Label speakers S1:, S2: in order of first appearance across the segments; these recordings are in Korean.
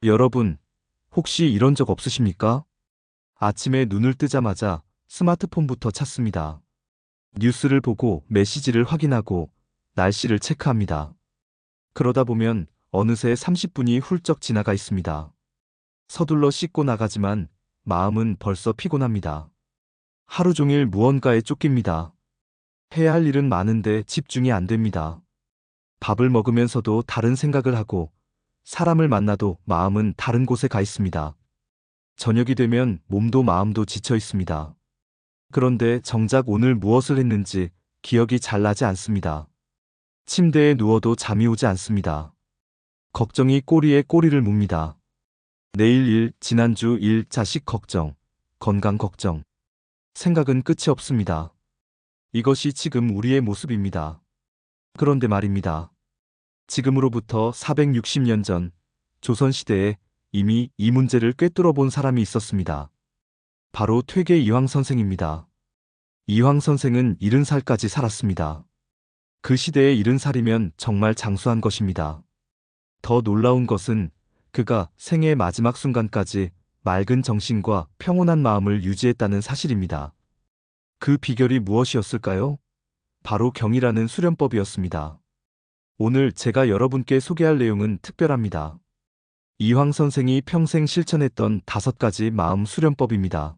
S1: 여러분, 혹시 이런 적 없으십니까? 아침에 눈을 뜨자마자 스마트폰부터 찾습니다. 뉴스를 보고 메시지를 확인하고 날씨를 체크합니다. 그러다 보면 어느새 30분이 훌쩍 지나가 있습니다. 서둘러 씻고 나가지만 마음은 벌써 피곤합니다. 하루 종일 무언가에 쫓깁니다. 해야 할 일은 많은데 집중이 안 됩니다. 밥을 먹으면서도 다른 생각을 하고 사람을 만나도 마음은 다른 곳에 가 있습니다. 저녁이 되면 몸도 마음도 지쳐 있습니다. 그런데 정작 오늘 무엇을 했는지 기억이 잘 나지 않습니다. 침대에 누워도 잠이 오지 않습니다. 걱정이 꼬리에 꼬리를 묻니다. 내일 일, 지난주 일, 자식 걱정, 건강 걱정. 생각은 끝이 없습니다. 이것이 지금 우리의 모습입니다. 그런데 말입니다. 지금으로부터 460년 전 조선시대에 이미 이 문제를 꿰뚫어 본 사람이 있었습니다. 바로 퇴계 이황 선생입니다. 이황 선생은 70살까지 살았습니다. 그 시대에 70살이면 정말 장수한 것입니다. 더 놀라운 것은 그가 생애의 마지막 순간까지 맑은 정신과 평온한 마음을 유지했다는 사실입니다. 그 비결이 무엇이었을까요? 바로 경이라는 수련법이었습니다. 오늘 제가 여러분께 소개할 내용은 특별합니다. 이황 선생이 평생 실천했던 5가지 마음 수련법입니다.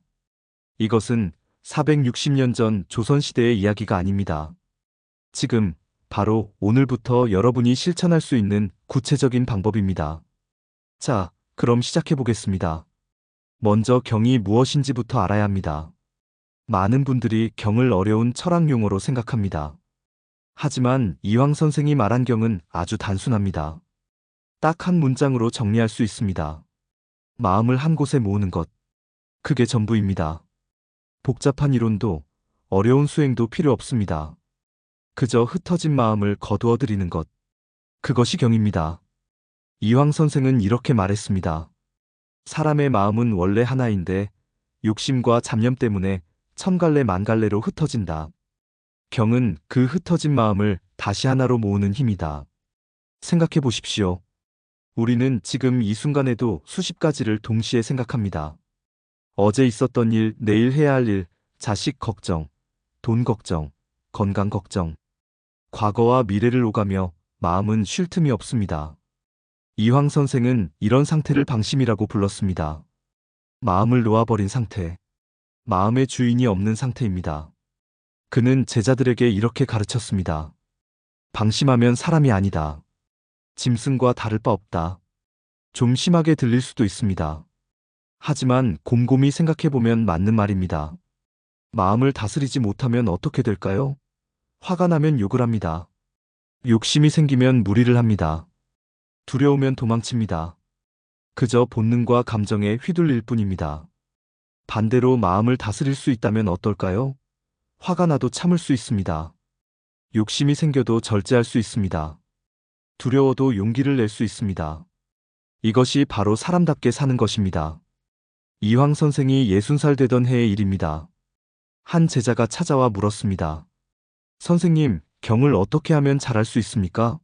S1: 이것은 460년 전 조선시대의 이야기가 아닙니다. 지금, 바로 오늘부터 여러분이 실천할 수 있는 구체적인 방법입니다. 자, 그럼 시작해 보겠습니다. 먼저 경이 무엇인지부터 알아야 합니다. 많은 분들이 경을 어려운 철학 용어로 생각합니다. 하지만 이황 선생이 말한 경은 아주 단순합니다. 딱 한 문장으로 정리할 수 있습니다. 마음을 한 곳에 모으는 것. 그게 전부입니다. 복잡한 이론도 어려운 수행도 필요 없습니다. 그저 흩어진 마음을 거두어 들이는 것. 그것이 경입니다. 이황 선생은 이렇게 말했습니다. 사람의 마음은 원래 하나인데 욕심과 잡념 때문에 천갈래 만갈래로 흩어진다. 경은 그 흩어진 마음을 다시 하나로 모으는 힘이다. 생각해 보십시오. 우리는 지금 이 순간에도 수십 가지를 동시에 생각합니다. 어제 있었던 일, 내일 해야 할 일, 자식 걱정, 돈 걱정, 건강 걱정. 과거와 미래를 오가며 마음은 쉴 틈이 없습니다. 이황 선생은 이런 상태를 방심이라고 불렀습니다. 마음을 놓아버린 상태. 마음의 주인이 없는 상태입니다. 그는 제자들에게 이렇게 가르쳤습니다. 방심하면 사람이 아니다. 짐승과 다를 바 없다. 좀 심하게 들릴 수도 있습니다. 하지만 곰곰이 생각해보면 맞는 말입니다. 마음을 다스리지 못하면 어떻게 될까요? 화가 나면 욕을 합니다. 욕심이 생기면 무리를 합니다. 두려우면 도망칩니다. 그저 본능과 감정에 휘둘릴 뿐입니다. 반대로 마음을 다스릴 수 있다면 어떨까요? 화가 나도 참을 수 있습니다. 욕심이 생겨도 절제할 수 있습니다. 두려워도 용기를 낼 수 있습니다. 이것이 바로 사람답게 사는 것입니다. 이황 선생이 60살 되던 해의 일입니다. 한 제자가 찾아와 물었습니다. 선생님, 경을 어떻게 하면 잘할 수 있습니까?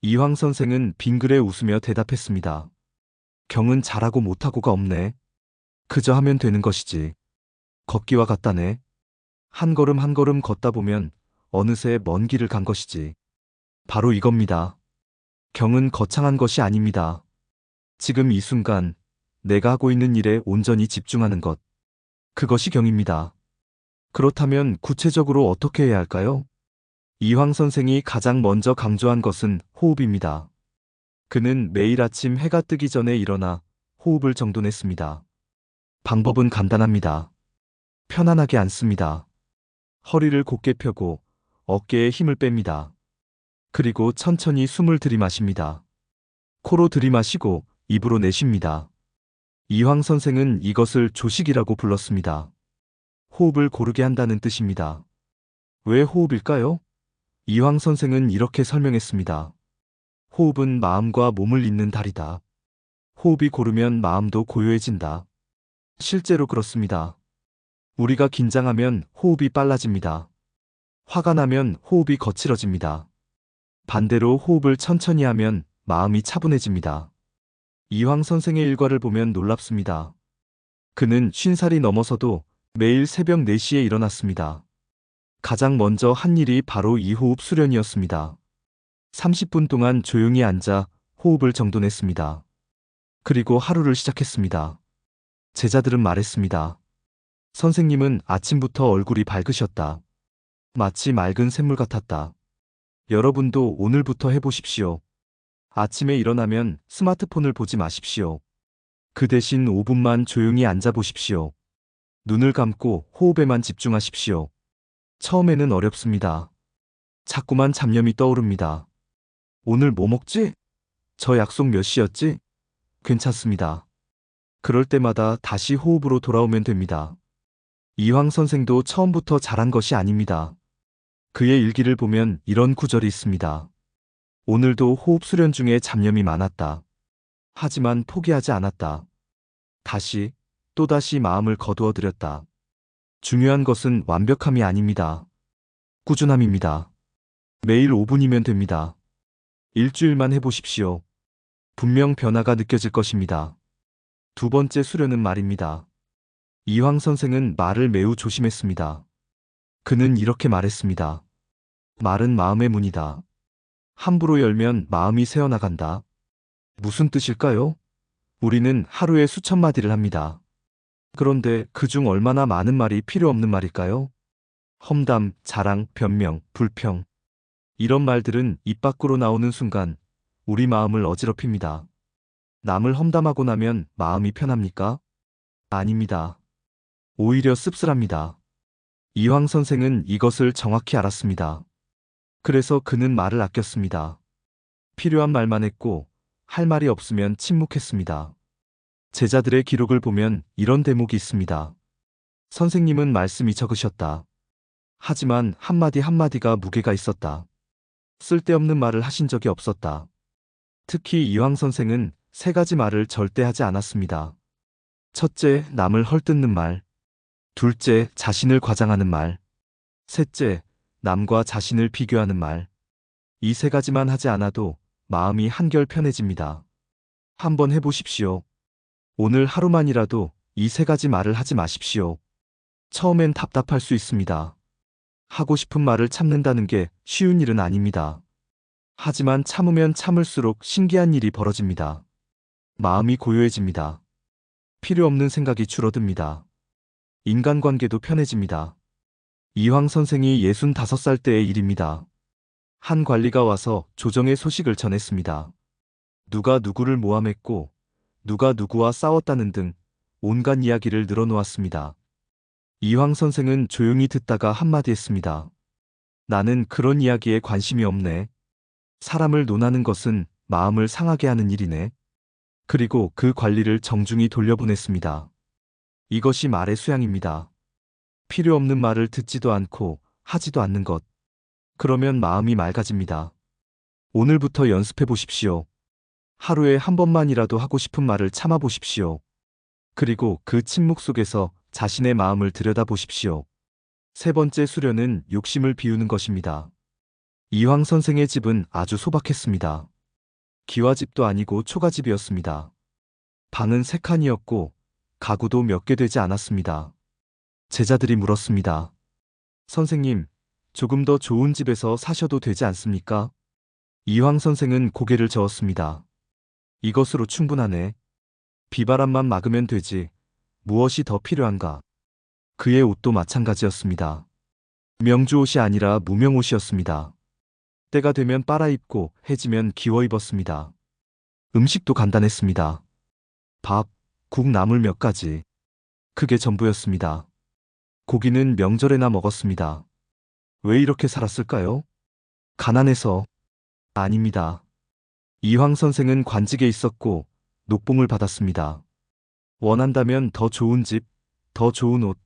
S1: 이황 선생은 빙그레 웃으며 대답했습니다. 경은 잘하고 못하고가 없네. 그저 하면 되는 것이지. 걷기와 같다네. 한 걸음 한 걸음 걷다 보면 어느새 먼 길을 간 것이지. 바로 이겁니다. 경은 거창한 것이 아닙니다. 지금 이 순간 내가 하고 있는 일에 온전히 집중하는 것. 그것이 경입니다. 그렇다면 구체적으로 어떻게 해야 할까요? 이황 선생이 가장 먼저 강조한 것은 호흡입니다. 그는 매일 아침 해가 뜨기 전에 일어나 호흡을 정돈했습니다. 방법은 간단합니다. 편안하게 앉습니다. 허리를 곧게 펴고 어깨에 힘을 뺍니다. 그리고 천천히 숨을 들이마십니다. 코로 들이마시고 입으로 내쉽니다. 이황 선생은 이것을 조식이라고 불렀습니다. 호흡을 고르게 한다는 뜻입니다. 왜 호흡일까요? 이황 선생은 이렇게 설명했습니다. 호흡은 마음과 몸을 잇는 다리다. 호흡이 고르면 마음도 고요해진다. 실제로 그렇습니다. 우리가 긴장하면 호흡이 빨라집니다. 화가 나면 호흡이 거칠어집니다. 반대로 호흡을 천천히 하면 마음이 차분해집니다. 이황 선생의 일과를 보면 놀랍습니다. 그는 50살이 넘어서도 매일 새벽 4시에 일어났습니다. 가장 먼저 한 일이 바로 이 호흡 수련이었습니다. 30분 동안 조용히 앉아 호흡을 정돈했습니다. 그리고 하루를 시작했습니다. 제자들은 말했습니다. 선생님은 아침부터 얼굴이 밝으셨다. 마치 맑은 샘물 같았다. 여러분도 오늘부터 해보십시오. 아침에 일어나면 스마트폰을 보지 마십시오. 그 대신 5분만 조용히 앉아보십시오. 눈을 감고 호흡에만 집중하십시오. 처음에는 어렵습니다. 자꾸만 잡념이 떠오릅니다. 오늘 뭐 먹지? 저 약속 몇 시였지? 괜찮습니다. 그럴 때마다 다시 호흡으로 돌아오면 됩니다. 이황 선생도 처음부터 잘한 것이 아닙니다. 그의 일기를 보면 이런 구절이 있습니다. 오늘도 호흡 수련 중에 잡념이 많았다. 하지만 포기하지 않았다. 다시, 또다시 마음을 거두어들였다. 중요한 것은 완벽함이 아닙니다. 꾸준함입니다. 매일 5분이면 됩니다. 일주일만 해보십시오. 분명 변화가 느껴질 것입니다. 두 번째 수련은 말입니다. 이황 선생은 말을 매우 조심했습니다. 그는 이렇게 말했습니다. 말은 마음의 문이다. 함부로 열면 마음이 새어나간다. 무슨 뜻일까요? 우리는 하루에 수천 마디를 합니다. 그런데 그중 얼마나 많은 말이 필요 없는 말일까요? 험담, 자랑, 변명, 불평. 이런 말들은 입 밖으로 나오는 순간 우리 마음을 어지럽힙니다. 남을 험담하고 나면 마음이 편합니까? 아닙니다. 오히려 씁쓸합니다. 이황 선생은 이것을 정확히 알았습니다. 그래서 그는 말을 아꼈습니다. 필요한 말만 했고 할 말이 없으면 침묵했습니다. 제자들의 기록을 보면 이런 대목이 있습니다. 선생님은 말씀이 적으셨다. 하지만 한마디 한마디가 무게가 있었다. 쓸데없는 말을 하신 적이 없었다. 특히 이황 선생은 세 가지 말을 절대 하지 않았습니다. 첫째, 남을 헐뜯는 말. 둘째, 자신을 과장하는 말. 셋째, 남과 자신을 비교하는 말. 이 세 가지만 하지 않아도 마음이 한결 편해집니다. 한번 해보십시오. 오늘 하루만이라도 이 세 가지 말을 하지 마십시오. 처음엔 답답할 수 있습니다. 하고 싶은 말을 참는다는 게 쉬운 일은 아닙니다. 하지만 참으면 참을수록 신기한 일이 벌어집니다. 마음이 고요해집니다. 필요 없는 생각이 줄어듭니다. 인간관계도 편해집니다. 이황 선생이 65살 때의 일입니다. 한 관리가 와서 조정의 소식을 전했습니다. 누가 누구를 모함했고 누가 누구와 싸웠다는 등 온갖 이야기를 늘어놓았습니다. 이황 선생은 조용히 듣다가 한마디 했습니다. 나는 그런 이야기에 관심이 없네. 사람을 논하는 것은 마음을 상하게 하는 일이네. 그리고 그 관리를 정중히 돌려보냈습니다. 이것이 말의 수양입니다. 필요 없는 말을 듣지도 않고 하지도 않는 것. 그러면 마음이 맑아집니다. 오늘부터 연습해 보십시오. 하루에 한 번만이라도 하고 싶은 말을 참아 보십시오. 그리고 그 침묵 속에서 자신의 마음을 들여다보십시오. 세 번째 수련은 욕심을 비우는 것입니다. 이황 선생의 집은 아주 소박했습니다. 기와집도 아니고 초가집이었습니다. 방은 3칸이었고 가구도 몇 개 되지 않았습니다. 제자들이 물었습니다. 선생님, 조금 더 좋은 집에서 사셔도 되지 않습니까? 이황 선생은 고개를 저었습니다. 이것으로 충분하네. 비바람만 막으면 되지. 무엇이 더 필요한가? 그의 옷도 마찬가지였습니다. 명주옷이 아니라 무명옷이었습니다. 때가 되면 빨아입고 해지면 기워 입었습니다. 음식도 간단했습니다. 밥, 국, 나물 몇 가지. 그게 전부였습니다. 고기는 명절에나 먹었습니다. 왜 이렇게 살았을까요? 가난해서. 아닙니다. 이황 선생은 관직에 있었고 녹봉을 받았습니다. 원한다면 더 좋은 집, 더 좋은 옷,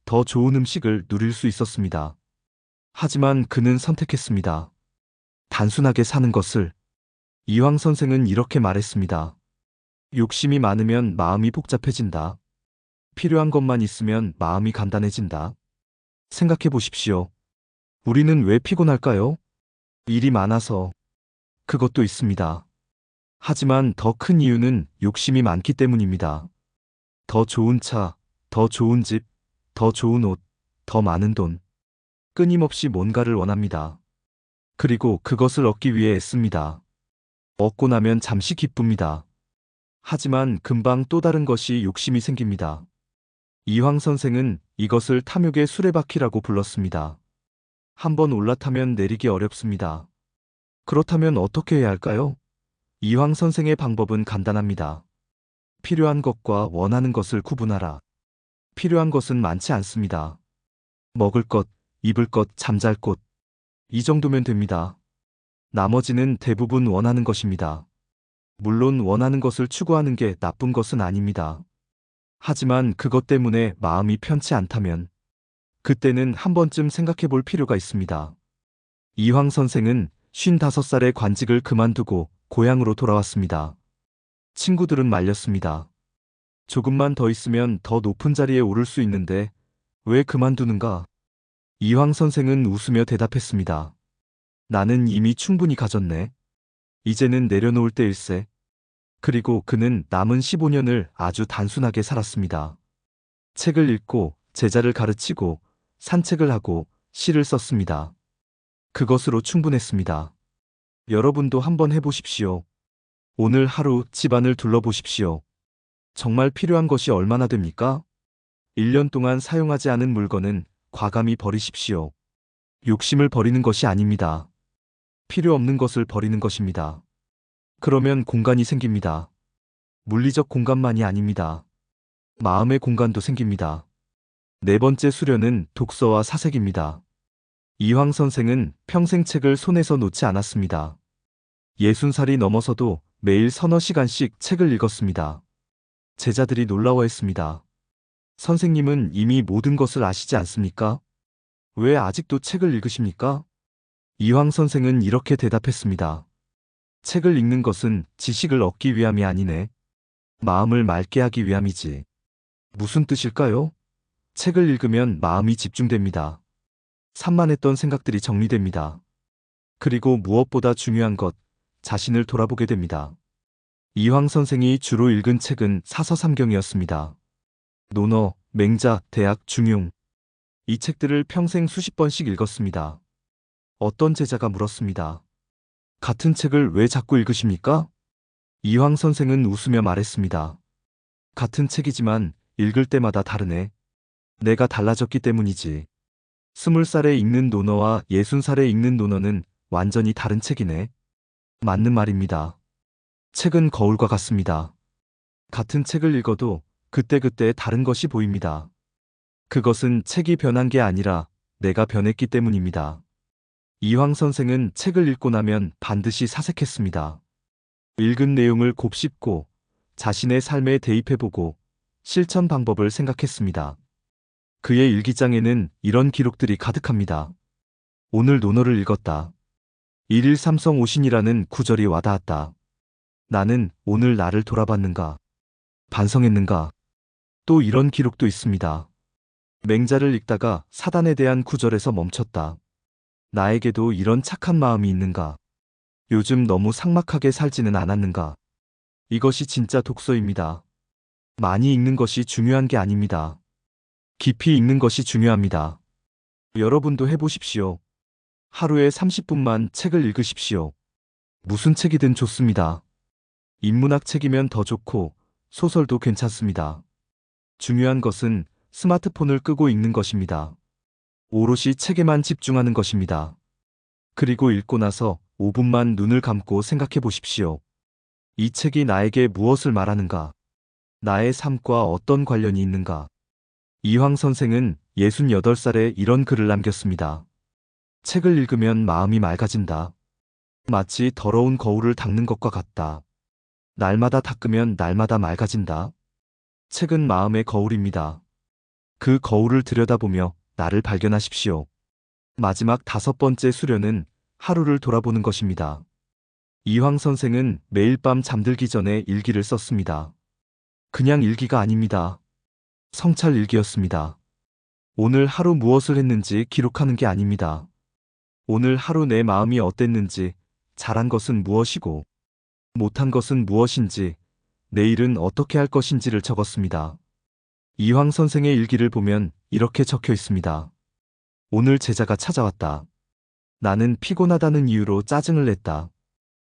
S1: 더 좋은 음식을 누릴 수 있었습니다. 하지만 그는 선택했습니다. 단순하게 사는 것을. 이황 선생은 이렇게 말했습니다. 욕심이 많으면 마음이 복잡해진다. 필요한 것만 있으면 마음이 간단해진다. 생각해 보십시오. 우리는 왜 피곤할까요? 일이 많아서. 그것도 있습니다. 하지만 더 큰 이유는 욕심이 많기 때문입니다. 더 좋은 차, 더 좋은 집, 더 좋은 옷, 더 많은 돈. 끊임없이 뭔가를 원합니다. 그리고 그것을 얻기 위해 애씁니다. 얻고 나면 잠시 기쁩니다. 하지만 금방 또 다른 것이 욕심이 생깁니다. 이황 선생은 이것을 탐욕의 수레바퀴라고 불렀습니다. 한번 올라타면 내리기 어렵습니다. 그렇다면 어떻게 해야 할까요? 이황 선생의 방법은 간단합니다. 필요한 것과 원하는 것을 구분하라. 필요한 것은 많지 않습니다. 먹을 것, 입을 것, 잠잘 곳. 이 정도면 됩니다. 나머지는 대부분 원하는 것입니다. 물론 원하는 것을 추구하는 게 나쁜 것은 아닙니다. 하지만 그것 때문에 마음이 편치 않다면 그때는 한 번쯤 생각해 볼 필요가 있습니다. 이황 선생은 55살에 관직을 그만두고 고향으로 돌아왔습니다. 친구들은 말렸습니다. 조금만 더 있으면 더 높은 자리에 오를 수 있는데 왜 그만두는가? 이황 선생은 웃으며 대답했습니다. 나는 이미 충분히 가졌네. 이제는 내려놓을 때일세. 그리고 그는 남은 15년을 아주 단순하게 살았습니다. 책을 읽고 제자를 가르치고 산책을 하고 시를 썼습니다. 그것으로 충분했습니다. 여러분도 한번 해보십시오. 오늘 하루 집안을 둘러보십시오. 정말 필요한 것이 얼마나 됩니까? 1년 동안 사용하지 않은 물건은 과감히 버리십시오. 욕심을 버리는 것이 아닙니다. 필요 없는 것을 버리는 것입니다. 그러면 공간이 생깁니다. 물리적 공간만이 아닙니다. 마음의 공간도 생깁니다. 네 번째 수련은 독서와 사색입니다. 이황 선생은 평생 책을 손에서 놓지 않았습니다. 60살이 넘어서도 매일 서너 시간씩 책을 읽었습니다. 제자들이 놀라워했습니다. 선생님은 이미 모든 것을 아시지 않습니까? 왜 아직도 책을 읽으십니까? 이황 선생은 이렇게 대답했습니다. 책을 읽는 것은 지식을 얻기 위함이 아니네. 마음을 맑게 하기 위함이지. 무슨 뜻일까요? 책을 읽으면 마음이 집중됩니다. 산만했던 생각들이 정리됩니다. 그리고 무엇보다 중요한 것, 자신을 돌아보게 됩니다. 이황 선생이 주로 읽은 책은 사서삼경이었습니다. 논어, 맹자, 대학, 중용. 이 책들을 평생 수십 번씩 읽었습니다. 어떤 제자가 물었습니다. 같은 책을 왜 자꾸 읽으십니까? 이황 선생은 웃으며 말했습니다. 같은 책이지만 읽을 때마다 다르네. 내가 달라졌기 때문이지. 20살에 읽는 논어와 60살에 읽는 논어는 완전히 다른 책이네. 맞는 말입니다. 책은 거울과 같습니다. 같은 책을 읽어도 그때그때 다른 것이 보입니다. 그것은 책이 변한 게 아니라 내가 변했기 때문입니다. 이황 선생은 책을 읽고 나면 반드시 사색했습니다. 읽은 내용을 곱씹고 자신의 삶에 대입해보고 실천 방법을 생각했습니다. 그의 일기장에는 이런 기록들이 가득합니다. 오늘 논어를 읽었다. 일일 삼성 오신이라는 구절이 와닿았다. 나는 오늘 나를 돌아봤는가? 반성했는가? 또 이런 기록도 있습니다. 맹자를 읽다가 사단에 대한 구절에서 멈췄다. 나에게도 이런 착한 마음이 있는가? 요즘 너무 삭막하게 살지는 않았는가? 이것이 진짜 독서입니다. 많이 읽는 것이 중요한 게 아닙니다. 깊이 읽는 것이 중요합니다. 여러분도 해보십시오. 하루에 30분만 책을 읽으십시오. 무슨 책이든 좋습니다. 인문학 책이면 더 좋고 소설도 괜찮습니다. 중요한 것은 스마트폰을 끄고 읽는 것입니다. 오롯이 책에만 집중하는 것입니다. 그리고 읽고 나서 5분만 눈을 감고 생각해 보십시오. 이 책이 나에게 무엇을 말하는가? 나의 삶과 어떤 관련이 있는가? 이황 선생은 68살에 이런 글을 남겼습니다. 책을 읽으면 마음이 맑아진다. 마치 더러운 거울을 닦는 것과 같다. 날마다 닦으면 날마다 맑아진다. 책은 마음의 거울입니다. 그 거울을 들여다보며 나를 발견하십시오. 마지막 5번째 수련은 하루를 돌아보는 것입니다. 이황 선생은 매일 밤 잠들기 전에 일기를 썼습니다. 그냥 일기가 아닙니다. 성찰 일기였습니다. 오늘 하루 무엇을 했는지 기록하는 게 아닙니다. 오늘 하루 내 마음이 어땠는지, 잘한 것은 무엇이고, 못한 것은 무엇인지, 내일은 어떻게 할 것인지를 적었습니다. 이황 선생의 일기를 보면 이렇게 적혀 있습니다. 오늘 제자가 찾아왔다. 나는 피곤하다는 이유로 짜증을 냈다.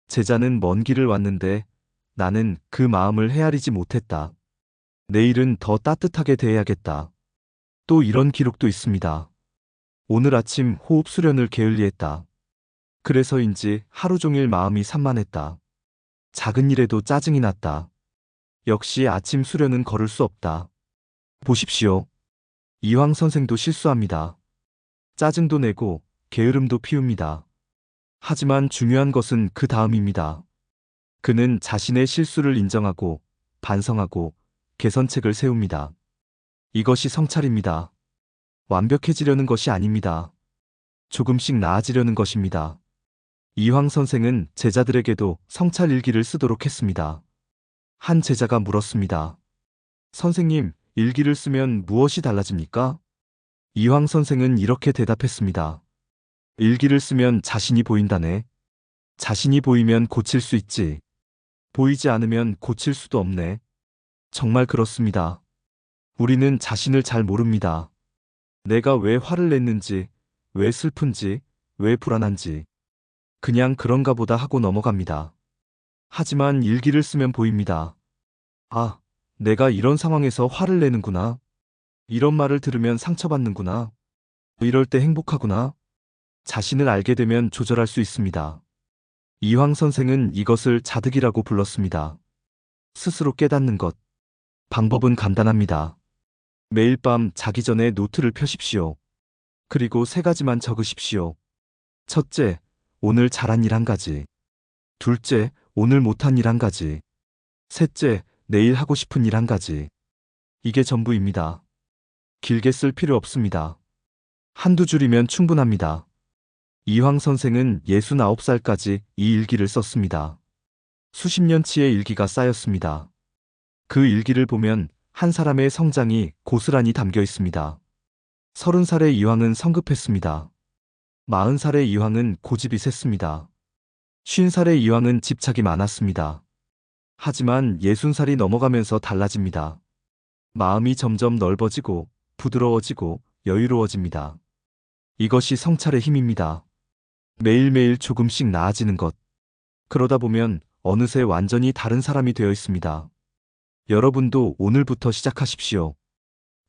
S1: 제자는 먼 길을 왔는데 나는 그 마음을 헤아리지 못했다. 내일은 더 따뜻하게 대해야겠다. 또 이런 기록도 있습니다. 오늘 아침 호흡 수련을 게을리했다. 그래서인지 하루 종일 마음이 산만했다. 작은 일에도 짜증이 났다. 역시 아침 수련은 거를 수 없다. 보십시오. 이황 선생도 실수합니다. 짜증도 내고 게으름도 피웁니다. 하지만 중요한 것은 그 다음입니다. 그는 자신의 실수를 인정하고 반성하고 개선책을 세웁니다. 이것이 성찰입니다. 완벽해지려는 것이 아닙니다. 조금씩 나아지려는 것입니다. 이황 선생은 제자들에게도 성찰 일기를 쓰도록 했습니다. 한 제자가 물었습니다. 선생님, 일기를 쓰면 무엇이 달라집니까? 이황 선생은 이렇게 대답했습니다. 일기를 쓰면 자신이 보인다네. 자신이 보이면 고칠 수 있지. 보이지 않으면 고칠 수도 없네. 정말 그렇습니다. 우리는 자신을 잘 모릅니다. 내가 왜 화를 냈는지, 왜 슬픈지, 왜 불안한지. 그냥 그런가 보다 하고 넘어갑니다. 하지만 일기를 쓰면 보입니다. 아, 내가 이런 상황에서 화를 내는구나. 이런 말을 들으면 상처받는구나. 이럴 때 행복하구나. 자신을 알게 되면 조절할 수 있습니다. 이황 선생은 이것을 자득이라고 불렀습니다. 스스로 깨닫는 것. 방법은 간단합니다. 매일 밤 자기 전에 노트를 펴십시오. 그리고 세 가지만 적으십시오. 첫째, 오늘 잘한 일 한 가지. 둘째, 오늘 못한 일 한 가지. 셋째, 내일 하고 싶은 일 한 가지. 이게 전부입니다. 길게 쓸 필요 없습니다. 한두 줄이면 충분합니다. 이황 선생은 69살까지 이 일기를 썼습니다. 수십 년치의 일기가 쌓였습니다. 그 일기를 보면 한 사람의 성장이 고스란히 담겨 있습니다. 30살의 이황은 성급했습니다. 40살의 이황은 고집이 셌습니다. 50살의 이황은 집착이 많았습니다. 하지만 60살이 넘어가면서 달라집니다. 마음이 점점 넓어지고 부드러워지고 여유로워집니다. 이것이 성찰의 힘입니다. 매일매일 조금씩 나아지는 것. 그러다 보면 어느새 완전히 다른 사람이 되어 있습니다. 여러분도 오늘부터 시작하십시오.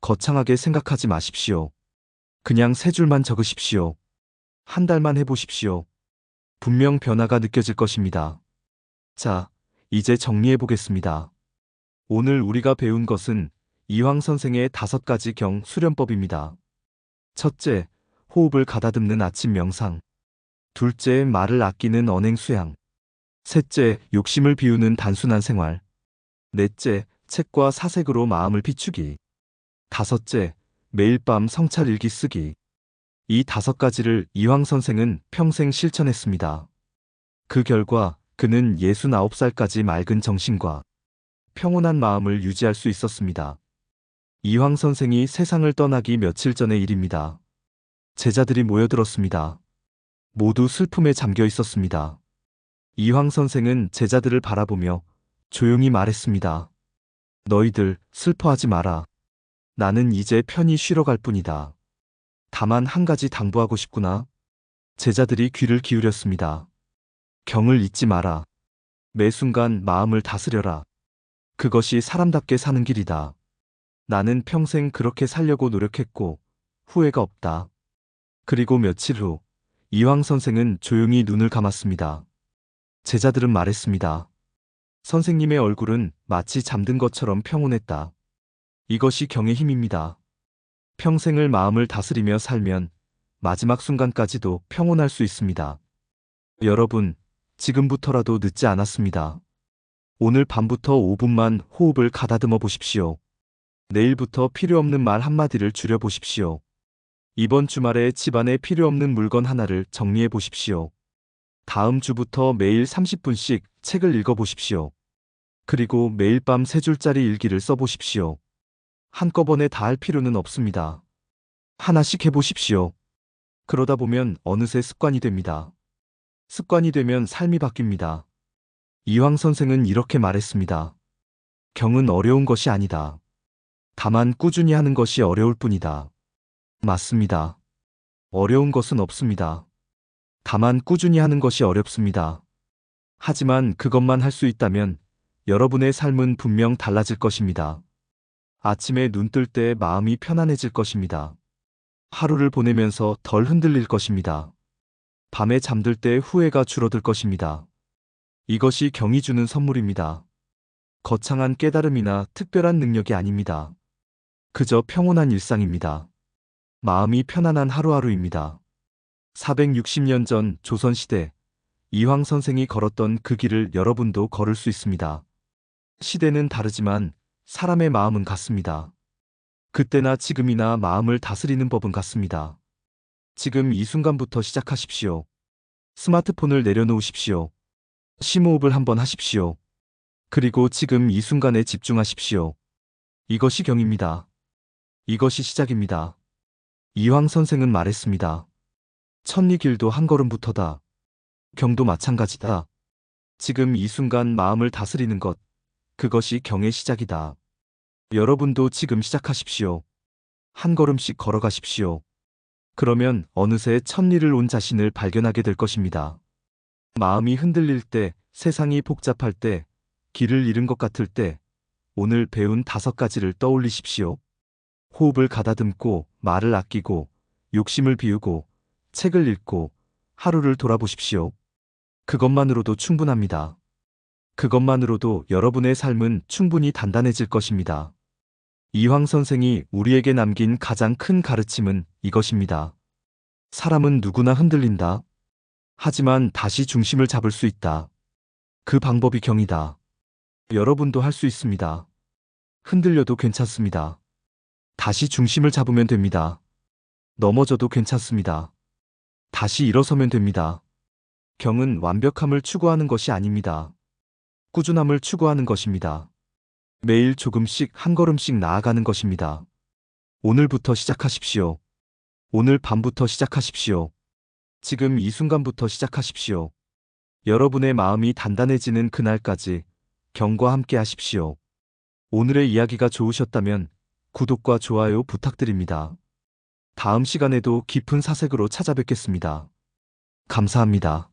S1: 거창하게 생각하지 마십시오. 그냥 세 줄만 적으십시오. 한 달만 해보십시오. 분명 변화가 느껴질 것입니다. 자, 이제 정리해 보겠습니다. 오늘 우리가 배운 것은 이황 선생의 5가지 경 수련법입니다. 첫째, 호흡을 가다듬는 아침 명상. 둘째, 말을 아끼는 언행 수양. 셋째, 욕심을 비우는 단순한 생활. 넷째, 책과 사색으로 마음을 비추기. 다섯째, 매일 밤 성찰 일기 쓰기. 이 5가지를 이황 선생은 평생 실천했습니다. 그 결과 그는 69살까지 맑은 정신과 평온한 마음을 유지할 수 있었습니다. 이황 선생이 세상을 떠나기 며칠 전의 일입니다. 제자들이 모여들었습니다. 모두 슬픔에 잠겨 있었습니다. 이황 선생은 제자들을 바라보며 조용히 말했습니다. 너희들 슬퍼하지 마라. 나는 이제 편히 쉬러 갈 뿐이다. 다만 한 가지 당부하고 싶구나. 제자들이 귀를 기울였습니다. 경을 잊지 마라. 매 순간 마음을 다스려라. 그것이 사람답게 사는 길이다. 나는 평생 그렇게 살려고 노력했고 후회가 없다. 그리고 며칠 후 이황 선생은 조용히 눈을 감았습니다. 제자들은 말했습니다. 선생님의 얼굴은 마치 잠든 것처럼 평온했다. 이것이 경의 힘입니다. 평생을 마음을 다스리며 살면 마지막 순간까지도 평온할 수 있습니다. 여러분, 지금부터라도 늦지 않았습니다. 오늘 밤부터 5분만 호흡을 가다듬어 보십시오. 내일부터 필요 없는 말 한마디를 줄여 보십시오. 이번 주말에 집안에 필요 없는 물건 하나를 정리해 보십시오. 다음 주부터 매일 30분씩 책을 읽어 보십시오. 그리고 매일 밤 3줄짜리 일기를 써 보십시오. 한꺼번에 다 할 필요는 없습니다. 하나씩 해보십시오. 그러다 보면 어느새 습관이 됩니다. 습관이 되면 삶이 바뀝니다. 이황 선생은 이렇게 말했습니다. 경은 어려운 것이 아니다. 다만 꾸준히 하는 것이 어려울 뿐이다. 맞습니다. 어려운 것은 없습니다. 다만 꾸준히 하는 것이 어렵습니다. 하지만 그것만 할 수 있다면 여러분의 삶은 분명 달라질 것입니다. 아침에 눈 뜰 때 마음이 편안해질 것입니다. 하루를 보내면서 덜 흔들릴 것입니다. 밤에 잠들 때 후회가 줄어들 것입니다. 이것이 경이 주는 선물입니다. 거창한 깨달음이나 특별한 능력이 아닙니다. 그저 평온한 일상입니다. 마음이 편안한 하루하루입니다. 460년 전 조선시대 이황 선생이 걸었던 그 길을 여러분도 걸을 수 있습니다. 시대는 다르지만 사람의 마음은 같습니다. 그때나 지금이나 마음을 다스리는 법은 같습니다. 지금 이 순간부터 시작하십시오. 스마트폰을 내려놓으십시오. 심호흡을 한번 하십시오. 그리고 지금 이 순간에 집중하십시오. 이것이 경입니다. 이것이 시작입니다. 이황 선생은 말했습니다. 천리 길도 한 걸음부터다. 경도 마찬가지다. 지금 이 순간 마음을 다스리는 것, 그것이 경의 시작이다. 여러분도 지금 시작하십시오. 한 걸음씩 걸어가십시오. 그러면 어느새 천리를 온 자신을 발견하게 될 것입니다. 마음이 흔들릴 때, 세상이 복잡할 때, 길을 잃은 것 같을 때, 오늘 배운 5가지를 떠올리십시오. 호흡을 가다듬고, 말을 아끼고, 욕심을 비우고, 책을 읽고, 하루를 돌아보십시오. 그것만으로도 충분합니다. 그것만으로도 여러분의 삶은 충분히 단단해질 것입니다. 이황 선생이 우리에게 남긴 가장 큰 가르침은 이것입니다. 사람은 누구나 흔들린다. 하지만 다시 중심을 잡을 수 있다. 그 방법이 경이다. 여러분도 할 수 있습니다. 흔들려도 괜찮습니다. 다시 중심을 잡으면 됩니다. 넘어져도 괜찮습니다. 다시 일어서면 됩니다. 경은 완벽함을 추구하는 것이 아닙니다. 꾸준함을 추구하는 것입니다. 매일 조금씩 한 걸음씩 나아가는 것입니다. 오늘부터 시작하십시오. 오늘 밤부터 시작하십시오. 지금 이 순간부터 시작하십시오. 여러분의 마음이 단단해지는 그날까지 경과 함께 하십시오. 오늘의 이야기가 좋으셨다면 구독과 좋아요 부탁드립니다. 다음 시간에도 깊은 사색으로 찾아뵙겠습니다. 감사합니다.